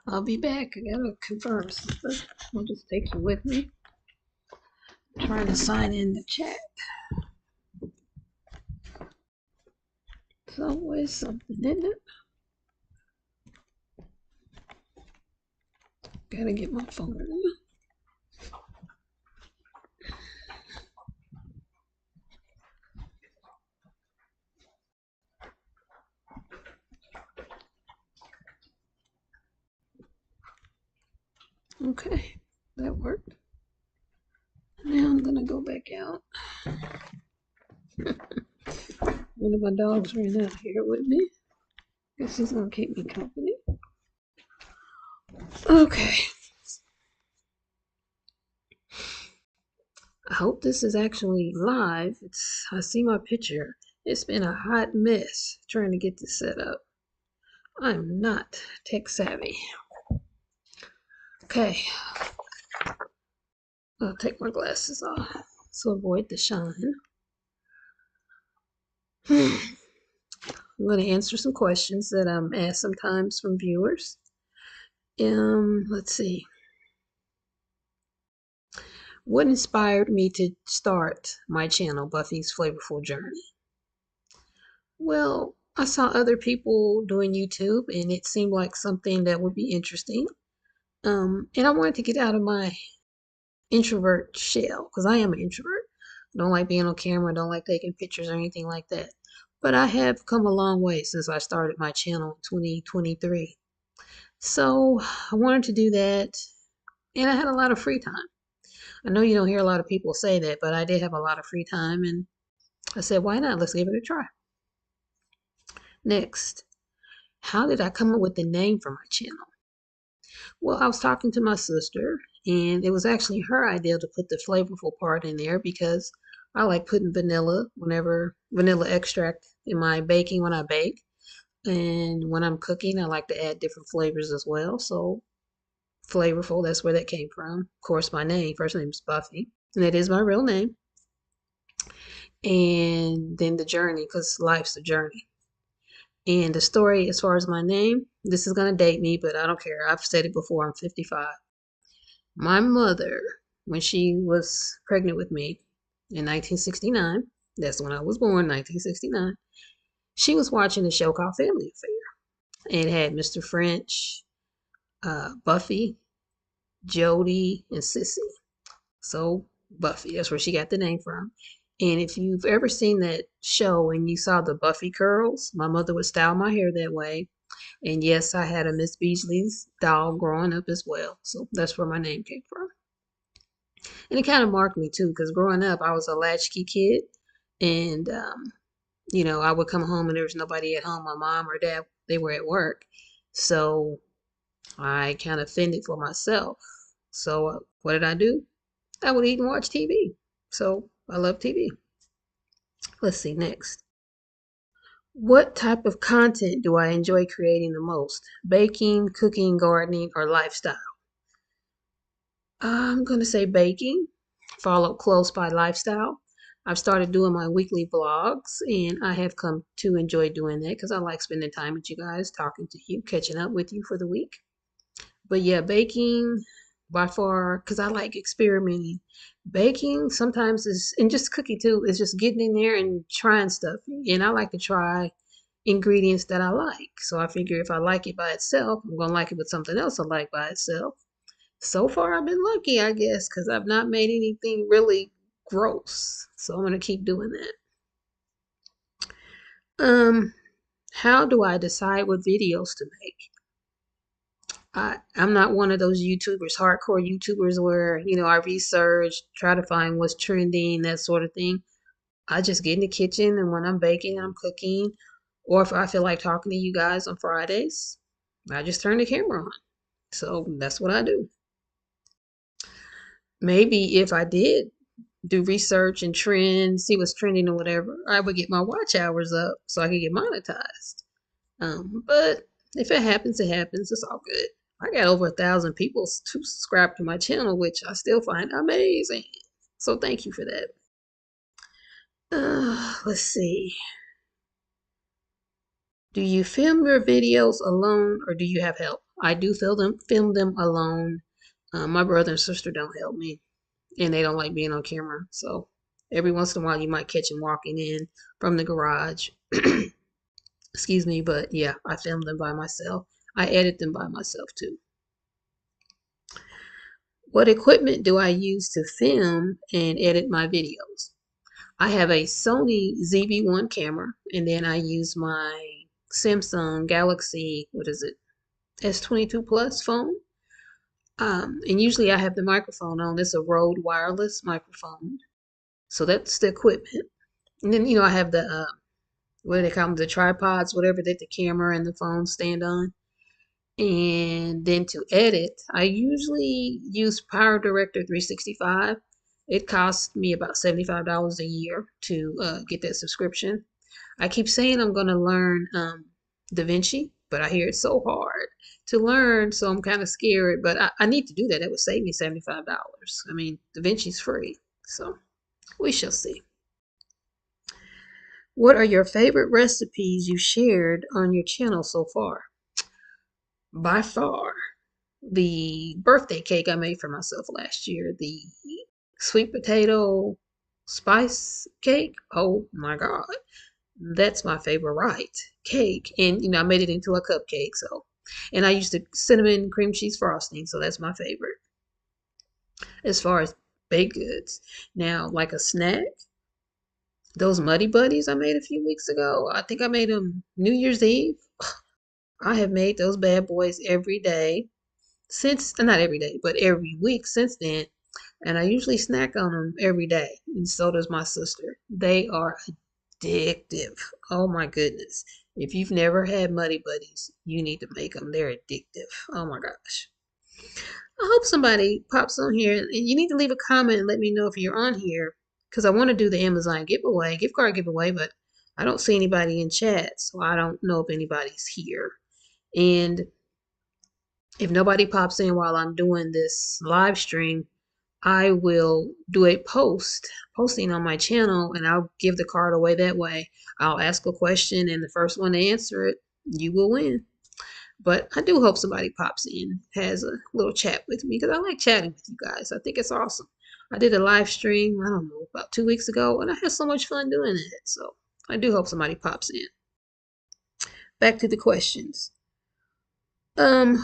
I'll be back. I gotta confirm something. I'll just take you with me. I'm trying to sign in the chat. It's always something, isn't it? Gotta get my phone. Okay, that worked. Now I'm gonna go back out. One of my dogs ran out here with me. Guess he's gonna keep me company. Okay. I hope this is actually live. I see my picture. It's been a hot mess trying to get this set up. I'm not tech savvy. Okay. I'll take my glasses off to avoid the shine. I'm going to answer some questions that I'm asked sometimes from viewers. Let's see. What inspired me to start my channel, Buffy's Flavorful Journey? Well, I saw other people doing YouTube and it seemed like something that would be interesting. And I wanted to get out of my introvert shell because I am an introvert. I don't like being on camera, don't like taking pictures or anything like that. But I have come a long way since I started my channel in 2023. So I wanted to do that and I had a lot of free time. I know you don't hear a lot of people say that, but I did have a lot of free time and I said, why not? Let's give it a try. Next, how did I come up with the name for my channel? Well, I was talking to my sister, and it was actually her idea to put the flavorful part in there because I like putting vanilla extract in my baking when I bake. And when I'm cooking, I like to add different flavors as well. So, Flavorful, that's where that came from. Of course, my name, first name is Buffy, and that is my real name. And then the journey, because life's a journey. And the story, as far as my name, this is going to date me, but I don't care. I've said it before. I'm 55. My mother, when she was pregnant with me in 1969, that's when I was born, 1969, she was watching a show called Family Affair. It had Mr. French, Buffy, Jody, and Sissy. So Buffy, that's where she got the name from. And if you've ever seen that show and you saw the Buffy curls, my mother would style my hair that way. And yes, I had a Miss Beasley's doll growing up as well. So that's where my name came from. And it kind of marked me too, because growing up, I was a latchkey kid. And, I would come home and there was nobody at home. My mom or dad, they were at work. So I kind of fended for myself. So what did I do? I would eat and watch TV. So I love TV. Let's see next. What type of content do I enjoy creating the most? Baking, cooking, gardening, or lifestyle? I'm going to say baking, followed close by lifestyle. I've started doing my weekly vlogs, and I have come to enjoy doing that because I like spending time with you guys, talking to you, catching up with you for the week. But yeah, baking by far, because I like experimenting. Baking sometimes is, and just cooking too, is just getting in there and trying stuff. And I like to try ingredients that I like. So I figure if I like it by itself, I'm going to like it with something else I like by itself. So far, I've been lucky, I guess, because I've not made anything really gross. So I'm going to keep doing that. How do I decide what videos to make? I'm not one of those YouTubers, hardcore YouTubers where, I research, try to find what's trending, that sort of thing. I just get in the kitchen and when I'm baking, I'm cooking, or if I feel like talking to you guys on Fridays, I just turn the camera on. So that's what I do. Maybe if I did do research and trend, see what's trending or whatever, I would get my watch hours up so I could get monetized. But if it happens, it happens. It's all good. I got over 1,000 people to subscribe to my channel, which I still find amazing. So thank you for that. Let's see. Do you film your videos alone or do you have help? I do film them alone. My brother and sister don't help me, and they don't like being on camera. So every once in a while, you might catch them walking in from the garage. Excuse me, but yeah, I film them by myself. I edit them by myself too. What equipment do I use to film and edit my videos? I have a Sony ZV-1 camera, and then I use my Samsung Galaxy, what is it, S22 Plus phone. And usually I have the microphone on. It's a Rode wireless microphone. So that's the equipment. And then, I have the, what do they call them, the tripods, whatever that the camera and the phone stand on. And then to edit, I usually use Power Director 365. It costs me about $75 a year to get that subscription. I keep saying I'm going to learn DaVinci, but I hear it's so hard to learn, so I'm kind of scared. But I need to do that. It would save me $75. I mean, DaVinci's free, so we shall see. What are your favorite recipes you shared on your channel so far? By far, the birthday cake I made for myself last year, the sweet potato spice cake. Oh my God. That's my favorite cake. And, I made it into a cupcake. So, and I used the cinnamon cream cheese frosting. So that's my favorite. As far as baked goods. Now, like a snack, those Muddy Buddies I made a few weeks ago, I think I made them New Year's Eve. I have made those bad boys every day since, not every day, but every week since then. And I usually snack on them every day. And so does my sister. They are addictive. Oh my goodness. If you've never had Muddy Buddies, you need to make them. They're addictive. Oh my gosh. I hope somebody pops on here. And you need to leave a comment and let me know if you're on here, because I want to do the Amazon gift card giveaway, but I don't see anybody in chat, so I don't know if anybody's here. And if nobody pops in while I'm doing this live stream, I will do a posting on my channel, and I'll give the card away that way. I'll ask a question, and the first one to answer it, you will win. But I do hope somebody pops in, has a little chat with me, because I like chatting with you guys. I think it's awesome. I did a live stream, I don't know, about 2 weeks ago, and I had so much fun doing it. So I do hope somebody pops in. Back to the questions.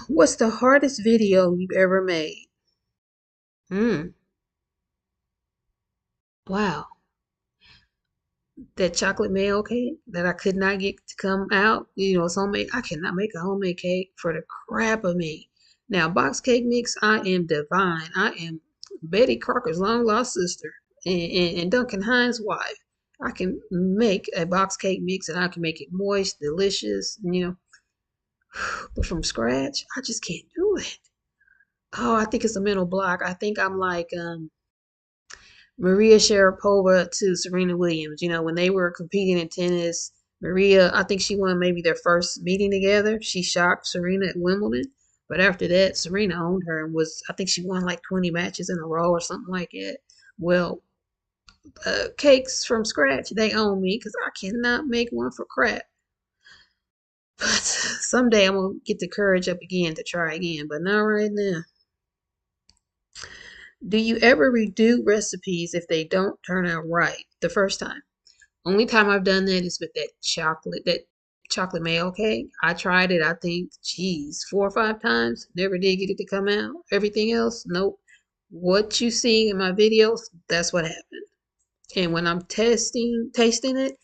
What's the hardest video you've ever made? Wow. That chocolate mayo cake that I could not get to come out. It's homemade. I cannot make a homemade cake for the crap of me. Now, box cake mix, I am divine. I am Betty Crocker's long lost sister and Duncan Hines' wife. I can make a box cake mix, and I can make it moist, delicious, but from scratch, I just can't do it. Oh, I think it's a mental block. I think I'm like Maria Sharapova to Serena Williams. When they were competing in tennis, Maria, I think she won maybe their first meeting together. She shocked Serena at Wimbledon. But after that, Serena owned her and I think she won like 20 matches in a row or something like that. Well, cakes from scratch, they own me because I cannot make one for crap. But someday I'm going to get the courage up again to try again, but not right now. Do you ever redo recipes if they don't turn out right the first time? Only time I've done that is with that chocolate mayo cake. I tried it, I think, 4 or 5 times. Never did get it to come out. Everything else, nope. What you see in my videos, that's what happened. And when I'm tasting it,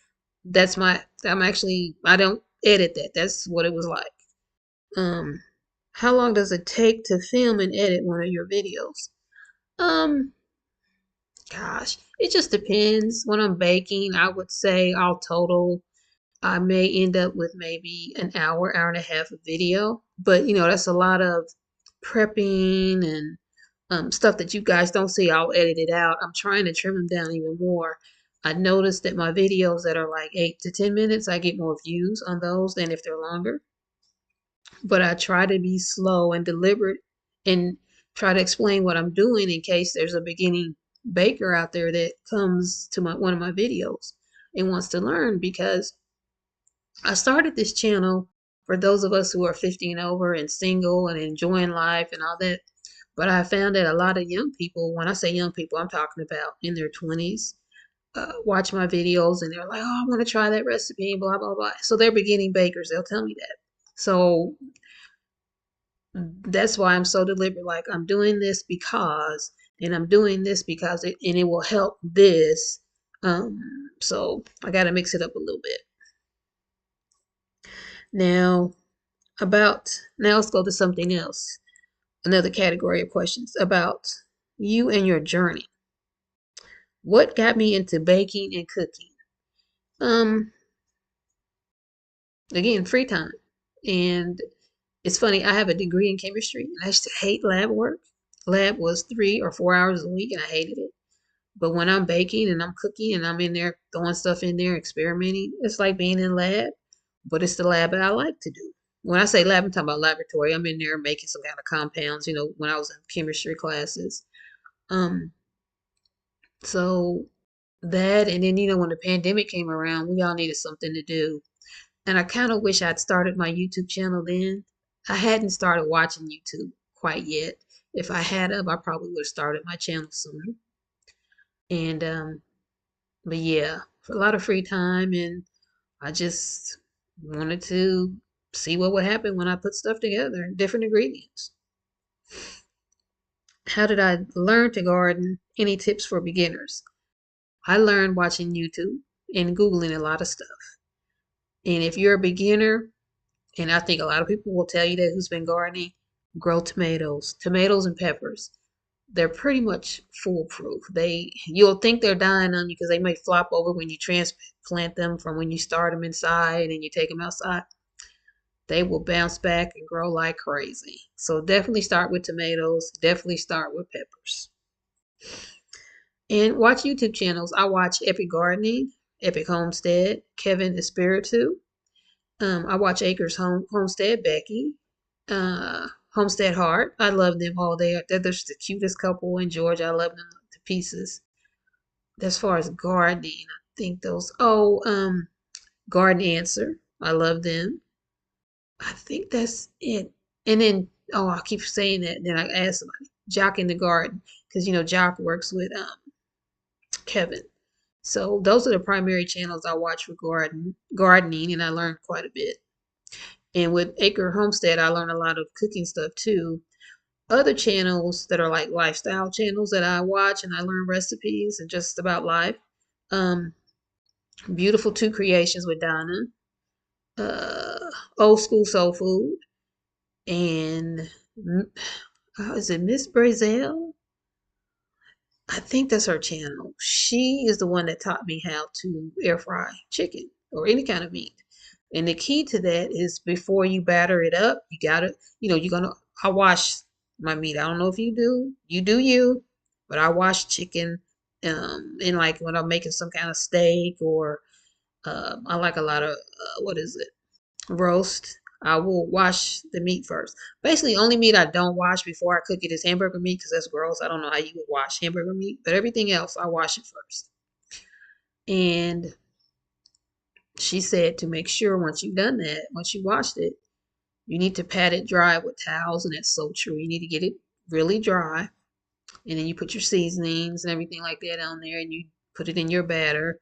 I don't edit that. That's what it was like. How long does it take to film and edit one of your videos? Um, Gosh, it just depends. When I'm baking, I would say all total, I may end up with maybe an hour and a half of video. But, that's a lot of prepping and stuff that you guys don't see. I'll edit it out. I'm trying to trim them down even more. I noticed that my videos that are like 8 to 10 minutes, I get more views on those than if they're longer. But I try to be slow and deliberate and try to explain what I'm doing in case there's a beginning baker out there that comes to one of my videos and wants to learn, because I started this channel for those of us who are 50 and over and single and enjoying life and all that. But I found that a lot of young people, when I say young people, I'm talking about in their 20s, watch my videos and they're like, oh, I want to try that recipe, blah, blah, blah. So they're beginning bakers. They'll tell me that. So that's why I'm so deliberate. Like, I'm doing this because, and I'm doing this because it will help this. Um, so I got to mix it up a little bit. Now, now let's go to something else. Another category of questions about you and your journey. What got me into baking and cooking? Um, Again, free time. And it's funny, I have a degree in chemistry and I used to hate lab work. Lab was 3 or 4 hours a week and I hated it. But when I'm baking and I'm cooking and I'm in there throwing stuff in there, experimenting, it's like being in lab, but it's the lab that I like to do. When I say lab, I'm talking about laboratory. I'm in there making some kind of compounds, when I was in chemistry classes. Um, so that, and then, when the pandemic came around, we all needed something to do. And I kind of wish I'd started my YouTube channel then. I hadn't started watching YouTube quite yet. If I had I probably would have started my channel sooner. And but yeah, for a lot of free time, and I just wanted to see what would happen when I put stuff together, different ingredients. How did I learn to garden? Any tips for beginners? I learned watching YouTube and Googling a lot of stuff. And if you're a beginner, and I think a lot of people will tell you that who's been gardening, grow tomatoes and peppers. They're pretty much foolproof. You'll think they're dying on you because they may flop over when you transplant them from when you start them inside and you take them outside. They will bounce back and grow like crazy. So definitely start with tomatoes. Definitely start with peppers. And watch YouTube channels. I watch Epic Gardening, Epic Homestead, Kevin Espiritu. I watch Acres Homestead, Becky, Homestead Heart. I love them all. They're just the cutest couple in Georgia. I love them to pieces. As far as gardening, I think Garden Answer. I love them. I think that's it. And then, I keep saying that. Then I ask somebody, Jock in the Garden, because Jock works with Kevin. So those are the primary channels I watch for gardening, and I learned quite a bit. And with Acre Homestead, I learned a lot of cooking stuff too. Other channels that are like lifestyle channels that I watch and I learn recipes and just about life. Um, Beautiful Two Creations with Donna, uh, Old School Soul Food, and is it Miss Brazel? I think that's her channel. She is the one that taught me how to air fry chicken or any kind of meat. And the key to that is before you batter it up, you gotta, I wash my meat. I don't know if you do you, but I wash chicken, and like when I'm making some kind of steak or, I like a lot of, what is it? Roast. I will wash the meat first. Basically, only meat I don't wash before I cook it is hamburger meat because that's gross. I don't know how you would wash hamburger meat, but everything else I wash it first. And she said to make sure once you've done that, once you washed it, you need to pat it dry with towels, and that's so true. You need to get it really dry, and then you put your seasonings and everything like that on there, and you put it in your batter.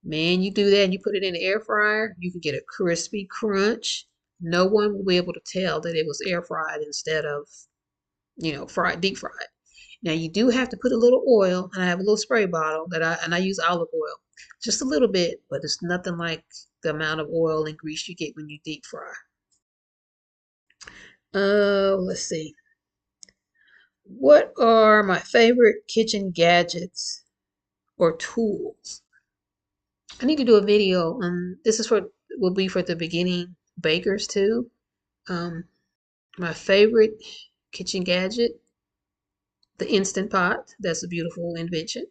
Man, you do that and you put it in the air fryer, you can get a crispy crunch. No one will be able to tell that it was air fried instead of, deep fried. Now you do have to put a little oil, and I have a little spray bottle I use olive oil, just a little bit, but it's nothing like the amount of oil and grease you get when you deep fry. Let's see. What are my favorite kitchen gadgets or tools? I need to do a video. This is will be for the beginning bakers too. Um, my favorite kitchen gadget, the Instant Pot. That's a beautiful invention.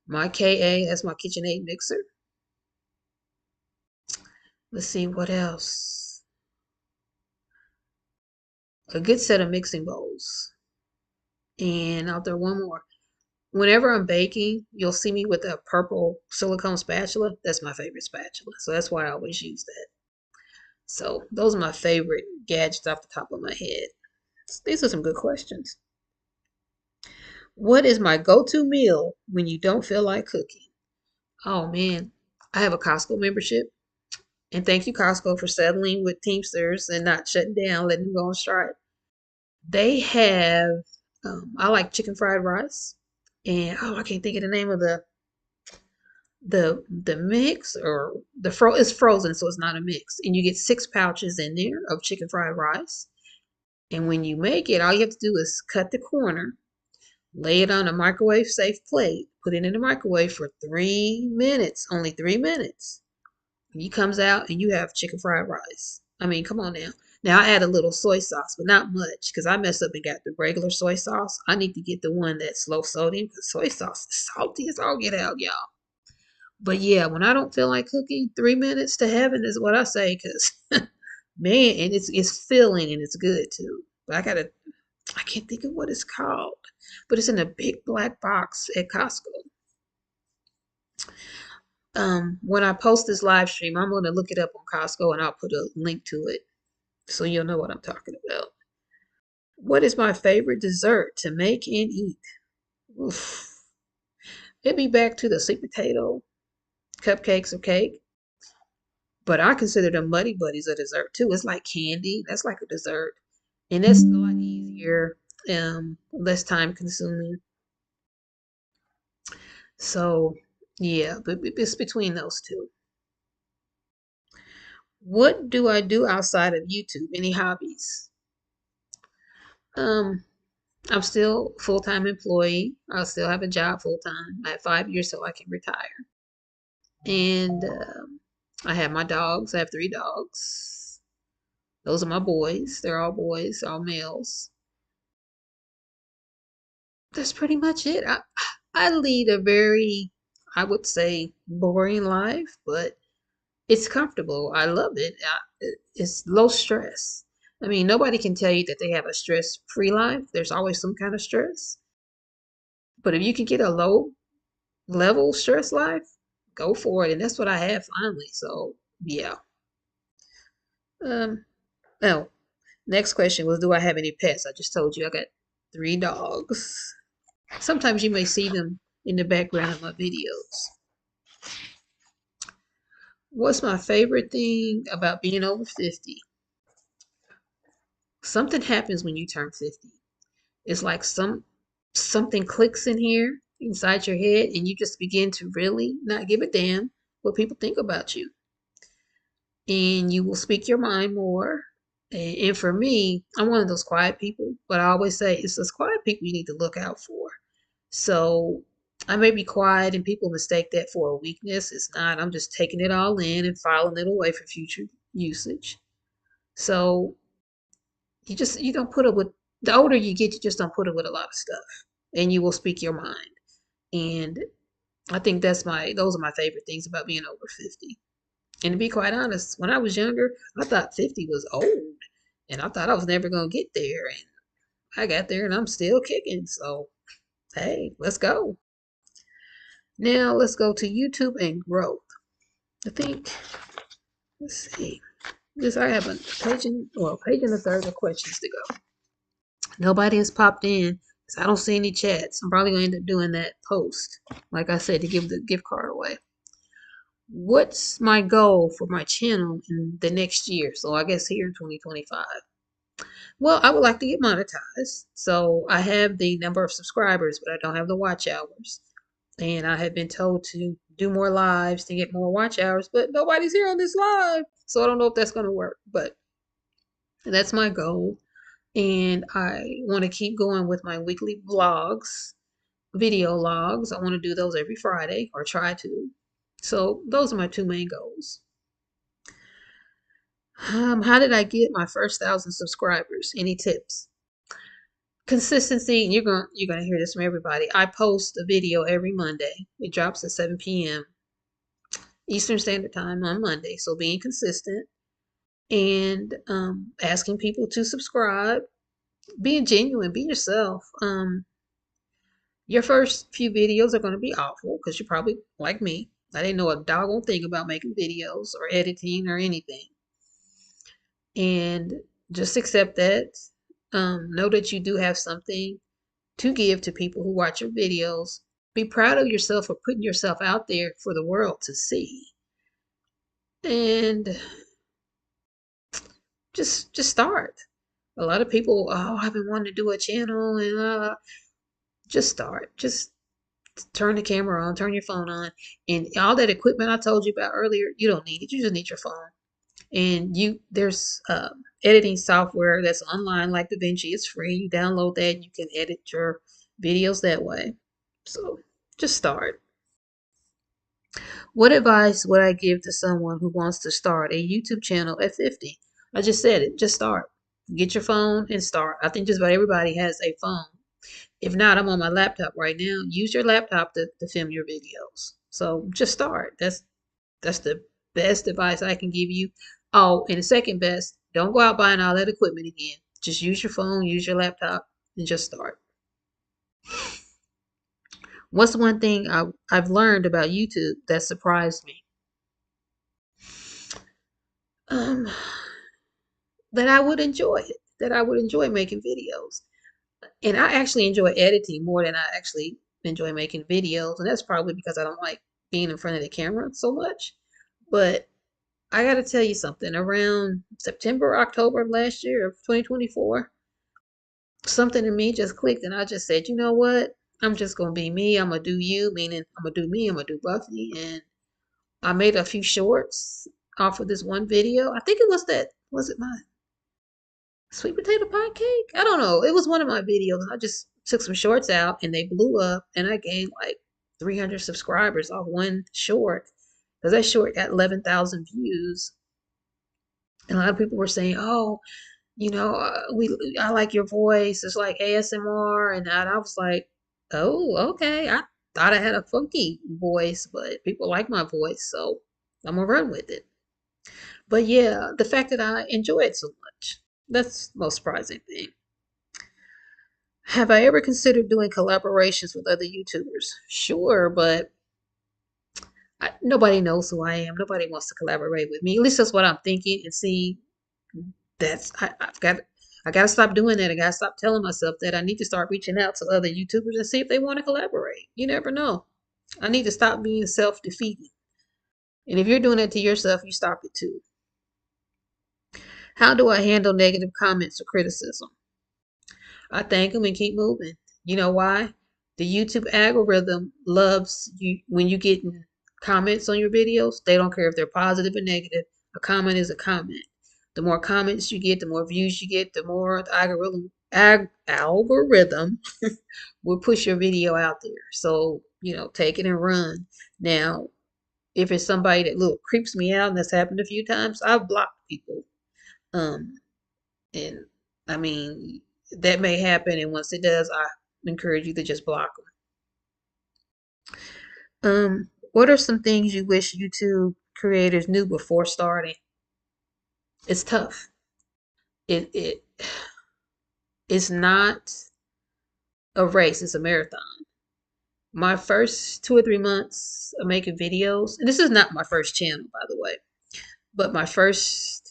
My KA, that's my KitchenAid mixer. Let's see what else. A good set of mixing bowls. And I'll throw one more. Whenever I'm baking, you'll see me with a purple silicone spatula. That's my favorite spatula. So that's why I always use that. So those are my favorite gadgets off the top of my head. These are some good questions. What is my go-to meal when you don't feel like cooking? Oh man, I have a Costco membership. And thank you, Costco, for settling with Teamsters and not shutting down, letting them go on strike. They have, I like chicken fried rice. And oh, I can't think of the name of the mix or it's frozen, so it's not a mix. And you get 6 pouches in there of chicken fried rice. And when you make it, all you have to do is cut the corner, lay it on a microwave safe plate, put it in the microwave for 3 minutes, only 3 minutes. And he comes out and you have chicken fried rice. I mean, come on now. Now I add a little soy sauce, but not much because I messed up and got the regular soy sauce. I need to get the one that's low sodium because soy sauce is salty as all get out, y'all. But yeah, when I don't feel like cooking, 3 minutes to heaven is what I say because man, and it's filling and it's good too. But I can't think of what it's called, but it's in a big black box at Costco. When I post this live stream, I'm going to look it up on Costco and I'll put a link to it so you'll know what I'm talking about. What is my favorite dessert to make and eat? Oof. It'd be back to the sweet potato cupcakes or cake, but I consider them Muddy Buddies a dessert too. It's like candy. That's like a dessert, and that's a lot easier, less time consuming. So yeah, but it's between those two. What do I do outside of YouTube? Any hobbies? Um, I'm still full-time employee. I'll still have a job full-time. I have 5 years so I can retire. And I have my dogs. I have 3 dogs. Those are my boys. They're all boys, all males. That's pretty much it. I lead a very, I would say, boring life, but it's comfortable. I love it. It's low stress. I mean, nobody can tell you that they have a stress-free life. There's always some kind of stress. But if you can get a low level stress life, go for it. And that's what I have finally. So yeah. Um. Oh, next question was, do I have any pets? I just told you I got 3 dogs. Sometimes you may see them in the background of my videos. What's my favorite thing about being over 50? Something happens when you turn 50. It's like something clicks in here inside your head and you just begin to really not give a damn what people think about you. And you will speak your mind more. And for me, I'm one of those quiet people, but I always say it's those quiet people you need to look out for. So I may be quiet and people mistake that for a weakness. It's not. I'm just taking it all in and filing it away for future usage. So you don't put up with the older you get, you just don't put up with a lot of stuff. And you will speak your mind. And I think those are my favorite things about being over 50. And to be quite honest, when I was younger, I thought 50 was old. And I thought I was never going to get there. And I got there and I'm still kicking. So, hey, let's go. Now, let's go to YouTube and growth. I think, let's see. This I have a page and a third of questions to go. Nobody has popped in, so I don't see any chats. I'm probably going to end up doing that post, like I said, to give the gift card away. What's my goal for my channel in the next year? So I guess here in 2025. Well, I would like to get monetized. So I have the number of subscribers, but I don't have the watch hours. And I have been told to do more lives to get more watch hours, but nobody's here on this live. So I don't know if that's going to work, but that's my goal. And I want to keep going with my weekly vlogs, video logs. I want to do those every Friday or try to. So those are my 2 main goals. How did I get my first 1,000 subscribers? Any tips? Consistency. You're gonna hear this from everybody. I post a video every Monday. It drops at 7 p.m. Eastern Standard Time on Monday. So being consistent and asking people to subscribe, being genuine, be yourself. Your first few videos are going to be awful because you're probably like me. I didn't know a doggone thing about making videos or editing or anything. and just accept that. Know that you do have something to give to people who watch your videos. Be proud of yourself for putting yourself out there for the world to see. And just start. A lot of people, oh, I've been wanting to do a channel, and just start. Just turn the camera on, turn your phone on, and all that equipment I told you about earlier, you don't need it. You just need your phone. And there's editing software that's online like DaVinci. It's free. You download that and you can edit your videos that way. So just start. What advice would I give to someone who wants to start a YouTube channel at 50? I just said it. Just start. Get your phone and start. I think just about everybody has a phone. If not, I'm on my laptop right now. Use your laptop to film your videos. So just start. That's the best advice I can give you. Oh, and the second best, don't go out buying all that equipment again. Just use your phone, use your laptop, and just start. What's one thing I've learned about YouTube that surprised me? Um, that I would enjoy it. That I would enjoy making videos. And I actually enjoy editing more than I actually enjoy making videos. And that's probably because I don't like being in front of the camera so much. But I got to tell you something. Around September, October of last year of 2024, something in me just clicked, and I just said, you know what? I'm just gonna be me. I'm gonna do you, meaning I'm gonna do me. I'm gonna do Buffy, and I made a few shorts off of this one video. I think it was that. Was it my sweet potato pie cake? I don't know. It was one of my videos, and I just took some shorts out, and they blew up, and I gained like 300 subscribers off one short because that short got 11,000 views. And a lot of people were saying, "Oh, I like your voice. It's like ASMR," and I was like, "Oh, okay." I thought I had a funky voice, but people like my voice, so I'm gonna run with it. But yeah, the fact that I enjoy it so much, that's the most surprising thing. Have I ever considered doing collaborations with other YouTubers? Sure, but nobody knows who I am. Nobody wants to collaborate with me. At least that's what I'm thinking. And see, I gotta stop doing that. I gotta stop telling myself that. I need to start reaching out to other YouTubers and see if they want to collaborate. You never know. I need to stop being self-defeating. And if you're doing that to yourself, you stop it too. How do I handle negative comments or criticism? I thank them and keep moving. You know why? The YouTube algorithm loves you when you get comments on your videos. They don't care if they're positive or negative. A comment is a comment. The more comments you get, the more views you get, the more the algorithm will push your video out there. So, take it and run. Now, if it's somebody that creeps me out, and that's happened a few times, I've blocked people. Um, and I mean, that may happen, and once it does, I encourage you to just block them. What are some things you wish YouTube creators knew before starting? It's tough. It it's not a race, it's a marathon. My first 2 or 3 months of making videos, and this is not my first channel, by the way, but my first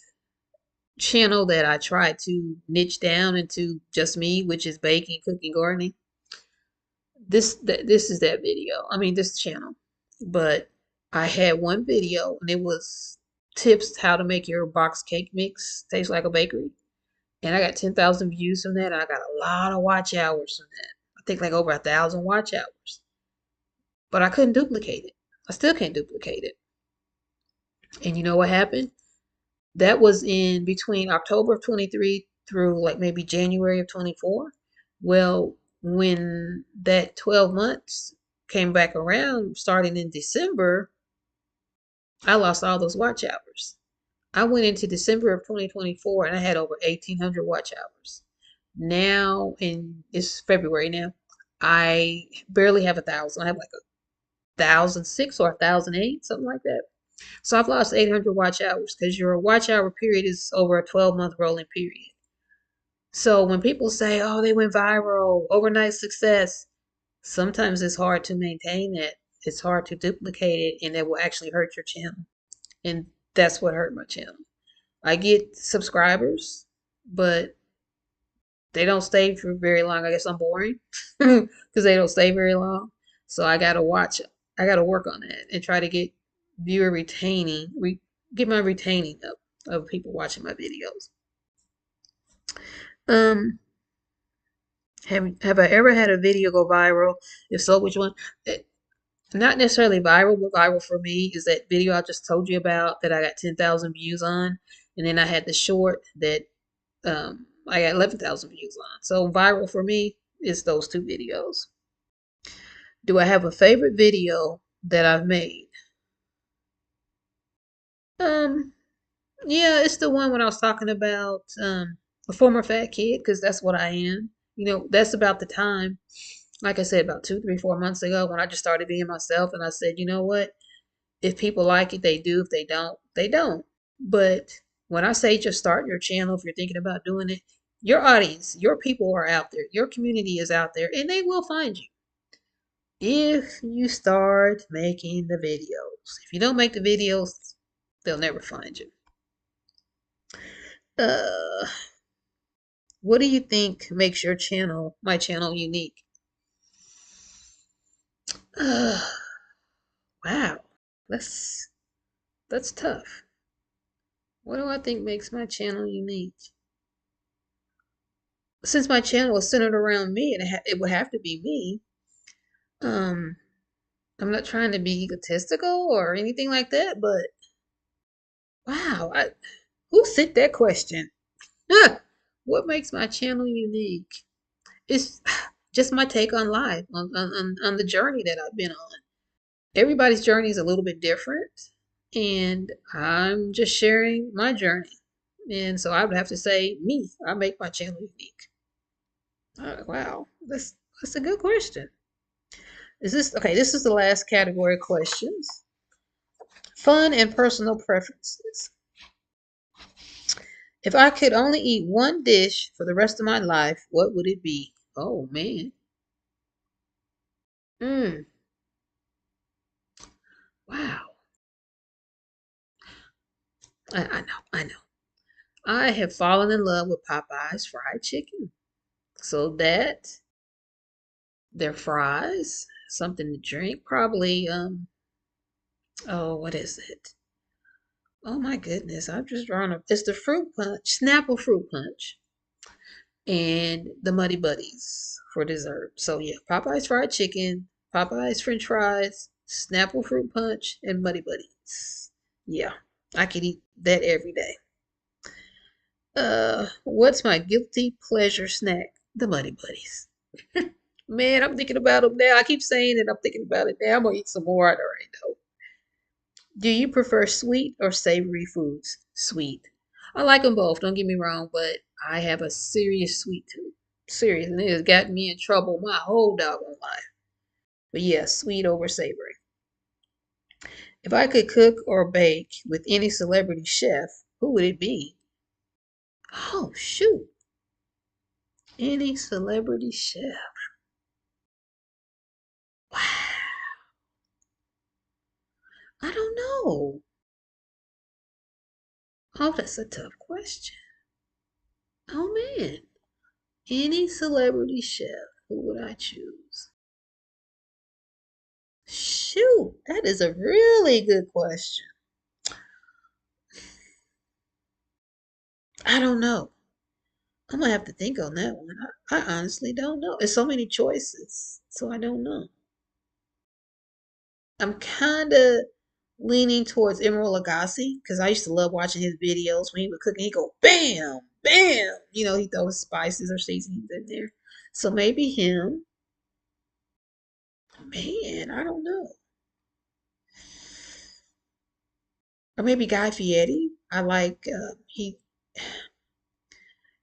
channel that I tried to niche down into just me, which is baking, cooking, gardening. This is that video. I mean, this channel. But I had one video, and it was tips how to make your box cake mix taste like a bakery. And I got 10,000 views from that. And I got a lot of watch hours from that. I think like over 1,000 watch hours. But I couldn't duplicate it. I still can't duplicate it. And you know what happened? That was in between October of 23 through like maybe January of 24. Well, when that 12 months came back around, starting in December, I lost all those watch hours. I went into December of 2024 and I had over 1,800 watch hours. Now, it's February now, I barely have 1,000. I have like 1,006 or 1,008, something like that. So I've lost 800 watch hours because your watch hour period is over a 12-month rolling period. So when people say, oh, they went viral, overnight success, sometimes it's hard to maintain that. It's hard to duplicate it, and it will actually hurt your channel. And that's what hurt my channel. I get subscribers, but they don't stay for very long. I guess I'm boring because they don't stay very long. So I gotta work on that and try to get viewer get my retaining up of people watching my videos. Um, have I ever had a video go viral? If so, which one? Not necessarily viral, but viral for me is that video I just told you about that I got 10,000 views on, and then I had the short that I got 11,000 views on. So viral for me is those two videos. Do I have a favorite video that I've made? Um, yeah, it's the one when I was talking about a former fat kid because that's what I am. You know, that's about the time, like I said, about 2, 3, 4 months ago when I just started being myself, and I said, you know what? If people like it, they do. If they don't, they don't. But when I say just start your channel, if you're thinking about doing it, your audience, your people are out there, your community is out there, and they will find you if you start making the videos. If you don't make the videos, they'll never find you. Uh, what do you think makes my channel, unique? Uh, wow, that's that's tough. What do I think makes my channel unique? Since my channel is centered around me, and it would have to be me. Um, I'm not trying to be egotistical or anything like that, but wow, who sent that question? What makes my channel unique? It's just my take on life, on the journey that I've been on. Everybody's journey is a little bit different, and I'm just sharing my journey. And so I would have to say, me, I make my channel unique. Wow, that's a good question. Is this okay? This is the last category of questions. Fun and personal preferences. If I could only eat one dish for the rest of my life, what would it be? Oh man. Mm, wow. I know, I know. I have fallen in love with Popeye's fried chicken. So that, their fries, something to drink, probably oh, what is it? Oh my goodness, I've just drawn up. It's the fruit punch, Snapple fruit punch, and the Muddy Buddies for dessert. So yeah, Popeye's fried chicken, Popeye's French fries, Snapple fruit punch, and Muddy Buddies. Yeah, I could eat that every day. What's my guilty pleasure snack? The Muddy Buddies. Man, I'm thinking about them now. I keep saying it. I'm thinking about it now. I'm gonna eat some more. I already know. Do you prefer sweet or savory foods? Sweet. I like them both. Don't get me wrong, but I have a serious sweet tooth. Serious, and it has gotten me in trouble my whole doggone life. But yeah, sweet over savory. If I could cook or bake with any celebrity chef, who would it be? Oh shoot, any celebrity chef. Wow, I don't know. Oh, that's a tough question. Oh man, any celebrity chef, who would I choose? Shoot, that is a really good question. I don't know. I'm gonna have to think on that one. I honestly don't know. There's so many choices, so I don't know. I'm kind of leaning towards Emeril Lagasse because I used to love watching his videos when he would cook and he go bam, bam. You know, he throws spices or seasonings in there. So maybe him. Man, I don't know. Or maybe Guy Fieri. I like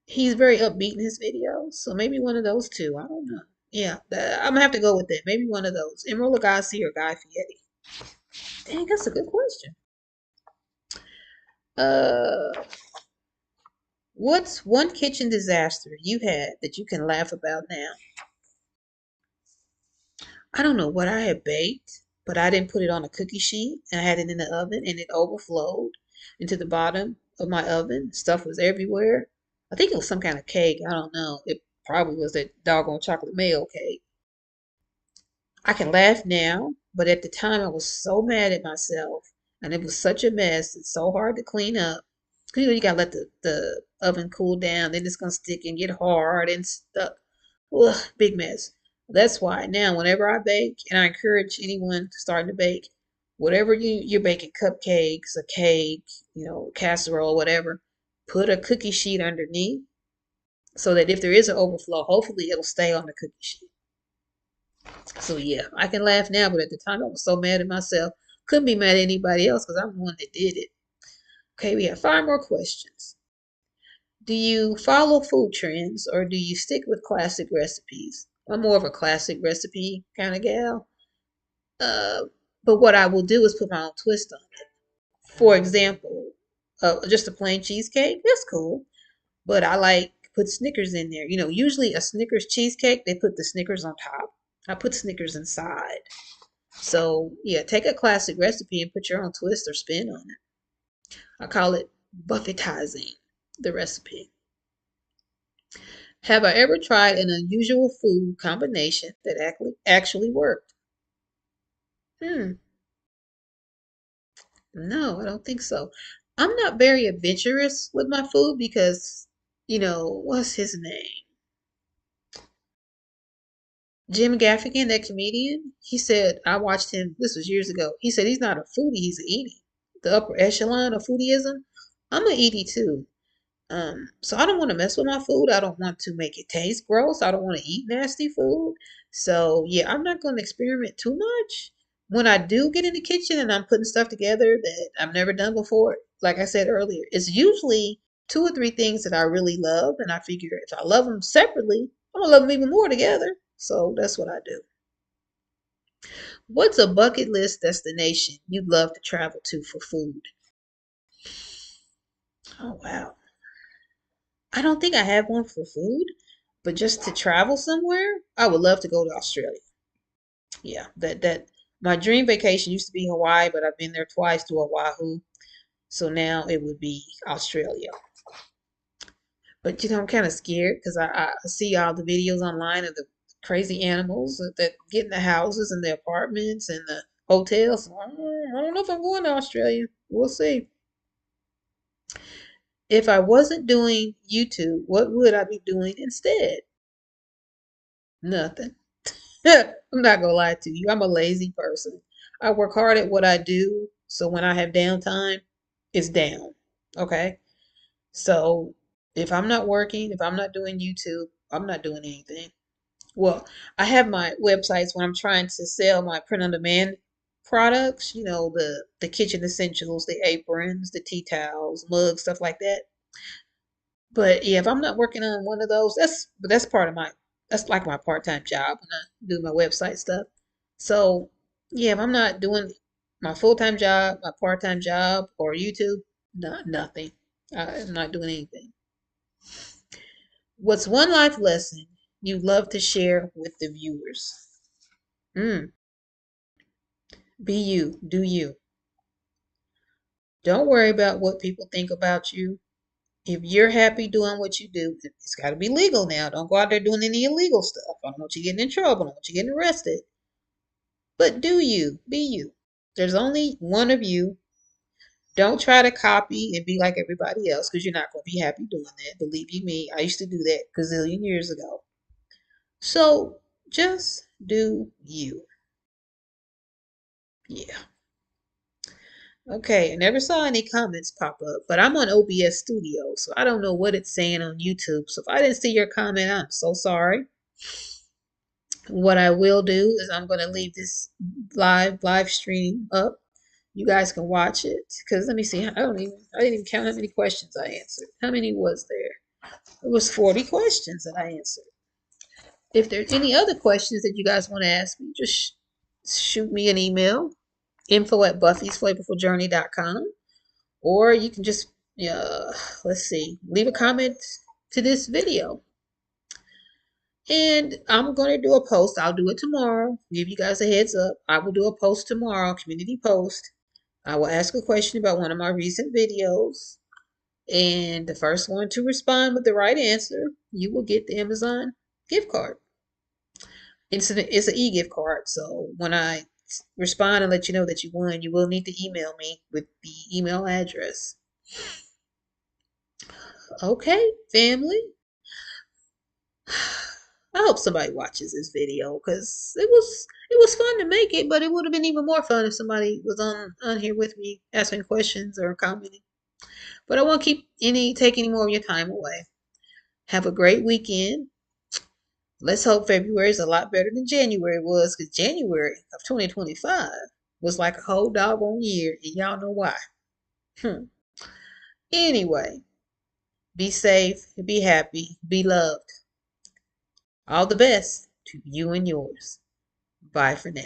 he's very upbeat in his videos, so maybe one of those two. I don't know. Yeah, I'm gonna have to go with that. Maybe one of those, Emeril Lagasse or Guy Fieri. Dang, that's a good question. Uh, what's one kitchen disaster you had that you can laugh about now? I don't know what I had baked, but I didn't put it on a cookie sheet, and I had it in the oven, and it overflowed into the bottom, of my oven. Stuff was everywhere. I think it was some kind of cake. I don't know. It probably was that doggone chocolate mayo cake. I can laugh now, but at the time I was so mad at myself, and it was such a mess. It's so hard to clean up. You gotta let the oven cool down, then it's gonna stick and get hard and stuck. Ugh, big mess. That's why now, whenever I bake, and I encourage anyone starting to bake, whatever you're baking, cupcakes, a cake, casserole, whatever, put a cookie sheet underneath so that if there is an overflow, hopefully it'll stay on the cookie sheet. So yeah, I can laugh now, but at the time I was so mad at myself. Couldn't be mad at anybody else because I'm the one that did it. Okay, we have 5 more questions. Do you follow food trends or do you stick with classic recipes? I'm more of a classic recipe kind of gal. Uh, but what I will do is put my own twist on it. For example, just a plain cheesecake, that's cool. But I like put Snickers in there. Usually a Snickers cheesecake, they put the Snickers on top. I put Snickers inside. So yeah, take a classic recipe and put your own twist or spin on it. I call it Buffetizing the recipe. Have I ever tried an unusual food combination that actually worked? Hmm, no, I don't think so. I'm not very adventurous with my food because, what's his name? Jim Gaffigan, that comedian, he said, I watched him, this was years ago. He said he's not a foodie, he's an eatie. The upper echelon of foodieism. I'm an eatie too. So I don't want to mess with my food. I don't want to make it taste gross. I don't want to eat nasty food. So yeah, I'm not going to experiment too much. When I do get in the kitchen and I'm putting stuff together that I've never done before, like I said earlier, it's usually 2 or 3 things that I really love, and I figure if I love them separately, I'm gonna love them even more together. So that's what I do. What's a bucket list destination you'd love to travel to for food? Oh wow. I don't think I have one for food, but just to travel somewhere, I would love to go to Australia. Yeah, that my dream vacation used to be Hawaii, but I've been there twice to Oahu, so now it would be Australia. But I'm kind of scared because I see all the videos online of the crazy animals that get in the houses and the apartments and the hotels. So I don't know if I'm going to Australia. We'll see. If I wasn't doing YouTube, what would I be doing instead? Nothing. I'm not gonna lie to you. I'm a lazy person. I work hard at what I do, so when I have downtime, it's down. Okay? So if I'm not working, if I'm not doing YouTube, I'm not doing anything. Well, I have my websites when I'm trying to sell my print on demand products, the kitchen essentials, the aprons, the tea towels, mugs, stuff like that. But yeah, if I'm not working on one of those, that's part of that's like my part-time job when I do my website stuff. So yeah, if I'm not doing my full-time job, my part-time job, or YouTube, nothing. I'm not doing anything. What's one life lesson you'd love to share with the viewers? Mm, be you, do you. Don't worry about what people think about you. If you're happy doing what you do, it's got to be legal now. Don't go out there doing any illegal stuff. I don't want you getting in trouble. I don't want you getting arrested. But do you, be you. There's only one of you. Don't try to copy and be like everybody else because you're not going to be happy doing that. Believe you me, I used to do that gazillion years ago. So just do you. Yeah. Okay, I never saw any comments pop up, but I'm on OBS Studio, so I don't know what it's saying on YouTube. So if I didn't see your comment, I'm so sorry. What I will do is I'm going to leave this live stream up. You guys can watch it because let me see. I didn't even count how many questions I answered. How many was there? It was 40 questions that I answered. If there's any other questions that you guys want to ask me, just shoot me an email, info@buffysflavorfuljourney.com, or you can just let's see, leave a comment to this video. And I'm going to do a post. I'll do it tomorrow. Give you guys a heads up. I will do a post tomorrow, community post. I will ask a question about one of my recent videos. And the first one to respond with the right answer, you will get the Amazon gift card. It's an e-gift card, so when I respond and let you know that you won, you will need to email me with the email address. Okay, family. I hope somebody watches this video because it was fun to make it, but it would have been even more fun if somebody was on here with me asking questions or commenting. But I won't take any more of your time away. Have a great weekend. Let's hope February is a lot better than January was, because January of 2025 was like a whole doggone year, and y'all know why. Anyway, be safe, be happy, be loved. All the best to you and yours. Bye for now.